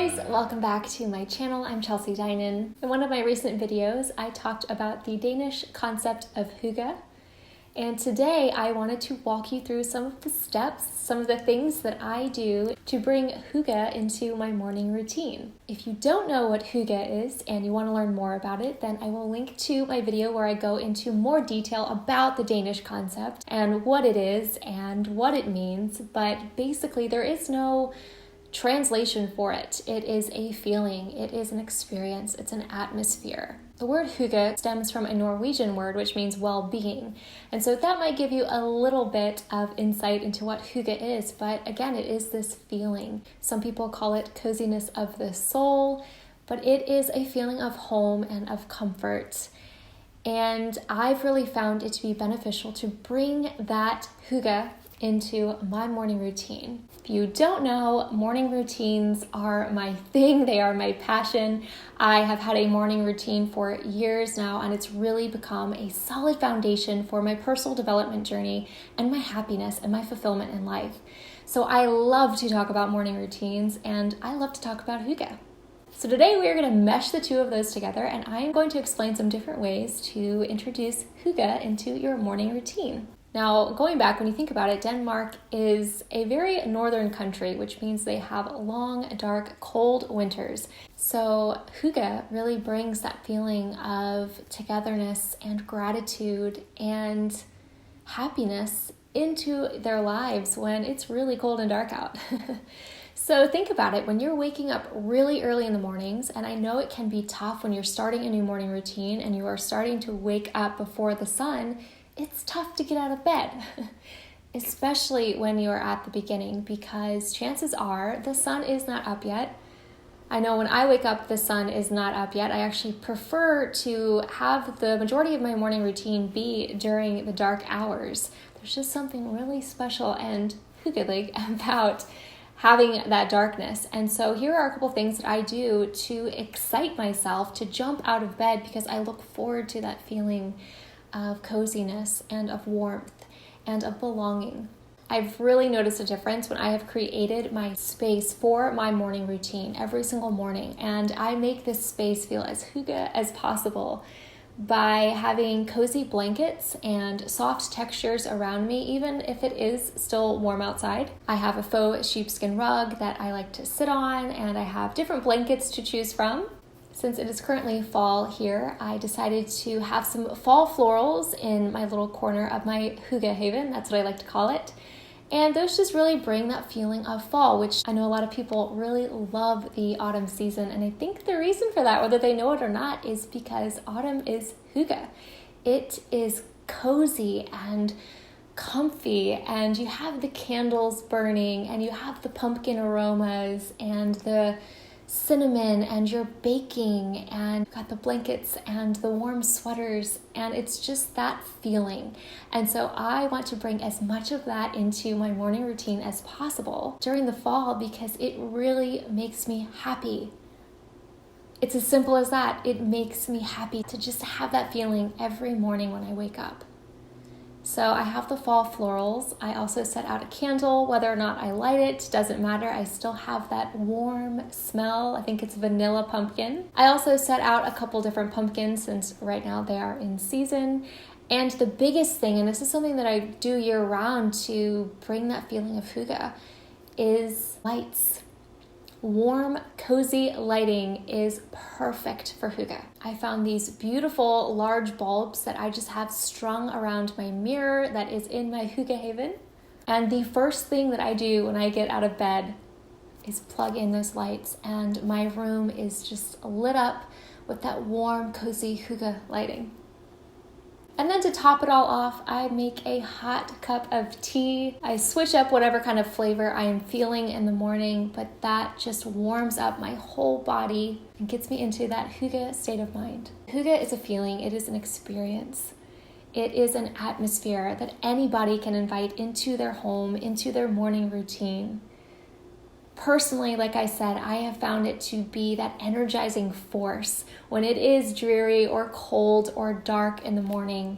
guys, welcome back to my channel. I'm Chelsea Dynan. In one of my recent videos, I talked about the Danish concept of hygge. And today I wanted to walk you through some of the steps, some of the things that I do to bring hygge into my morning routine. If you don't know what hygge is and you want to learn more about it, then I will link to my video where I go into more detail about the Danish concept and what it is and what it means. But basically there is no translation for it. It is a feeling, it is an experience, it's an atmosphere. The word hygge stems from a Norwegian word which means well-being. And so that might give you a little bit of insight into what hygge is, but again, it is this feeling. Some people call it coziness of the soul, but it is a feeling of home and of comfort. And I've really found it to be beneficial to bring that hygge into my morning routine. If you don't know, morning routines are my thing. They are my passion. I have had a morning routine for years now, and it's really become a solid foundation for my personal development journey and my happiness and my fulfillment in life. So I love to talk about morning routines, and I love to talk about hygge. So today we are going to mesh the two of those together, and I am going to explain some different ways to introduce hygge into your morning routine. Now, going back, when you think about it, Denmark is a very northern country, which means they have long, dark, cold winters. So hygge really brings that feeling of togetherness and gratitude and happiness into their lives when it's really cold and dark out. So think about it, when you're waking up really early in the mornings, and I know it can be tough when you're starting a new morning routine and you are starting to wake up before the sun, it's tough to get out of bed, especially when you're at the beginning, because chances are the sun is not up yet. I know when I wake up, the sun is not up yet. I actually prefer to have the majority of my morning routine be during the dark hours. There's just something really special and hygge about having that darkness. And so here are a couple things that I do to excite myself to jump out of bed, because I look forward to that feeling of coziness and of warmth and of belonging. I've really noticed a difference when I have created my space for my morning routine every single morning, and I make this space feel as hygge as possible by having cozy blankets and soft textures around me, even if it is still warm outside. I have a faux sheepskin rug that I like to sit on, and I have different blankets to choose from. Since it is currently fall here, I decided to have some fall florals in my little corner of my hygge haven. That's what I like to call it. And those just really bring that feeling of fall, which I know a lot of people really love the autumn season. And I think the reason for that, whether they know it or not, is because autumn is hygge. It is cozy and comfy, and you have the candles burning, and you have the pumpkin aromas and the cinnamon, and you're baking, and you've got the blankets and the warm sweaters, and it's just that feeling. And so I want to bring as much of that into my morning routine as possible during the fall, because it really makes me happy. It's as simple as that. It makes me happy to just have that feeling every morning when I wake up. So I have the fall florals. I also set out a candle. Whether or not I light it doesn't matter. I still have that warm smell. I think it's vanilla pumpkin. I also set out a couple different pumpkins since right now they are in season. And the biggest thing, and this is something that I do year round to bring that feeling of hygge, is lights. Warm, cozy lighting is perfect for hygge. I found these beautiful large bulbs that I just have strung around my mirror that is in my hygge haven. And the first thing that I do when I get out of bed is plug in those lights, and my room is just lit up with that warm, cozy hygge lighting. And then to top it all off, I make a hot cup of tea. I switch up whatever kind of flavor I am feeling in the morning, but that just warms up my whole body and gets me into that hygge state of mind. Hygge is a feeling, it is an experience. It is an atmosphere that anybody can invite into their home, into their morning routine. Personally, like I said, I have found it to be that energizing force when it is dreary or cold or dark in the morning.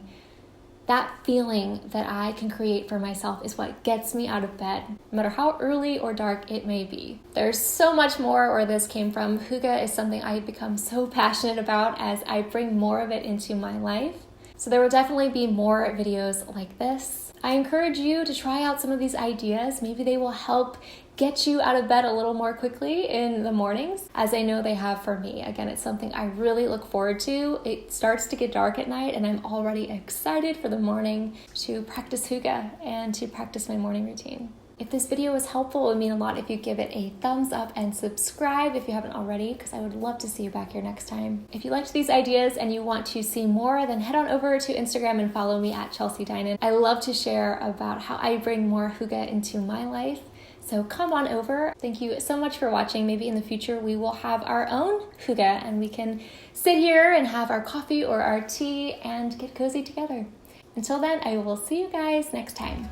That feeling that I can create for myself is what gets me out of bed, no matter how early or dark it may be. There's so much more where this came from. Hygge is something I've become so passionate about as I bring more of it into my life. So there will definitely be more videos like this. I encourage you to try out some of these ideas. Maybe they will help get you out of bed a little more quickly in the mornings, as I know they have for me. Again, it's something I really look forward to. It starts to get dark at night and I'm already excited for the morning to practice Hygge and to practice my morning routine. If this video was helpful, it would mean a lot if you give it a thumbs up and subscribe if you haven't already, because I would love to see you back here next time. If you liked these ideas and you want to see more, then head on over to Instagram and follow me at Chelsea Dinan. I love to share about how I bring more Hygge into my life. So come on over. Thank you so much for watching. Maybe in the future we will have our own Hygge and we can sit here and have our coffee or our tea and get cozy together. Until then, I will see you guys next time.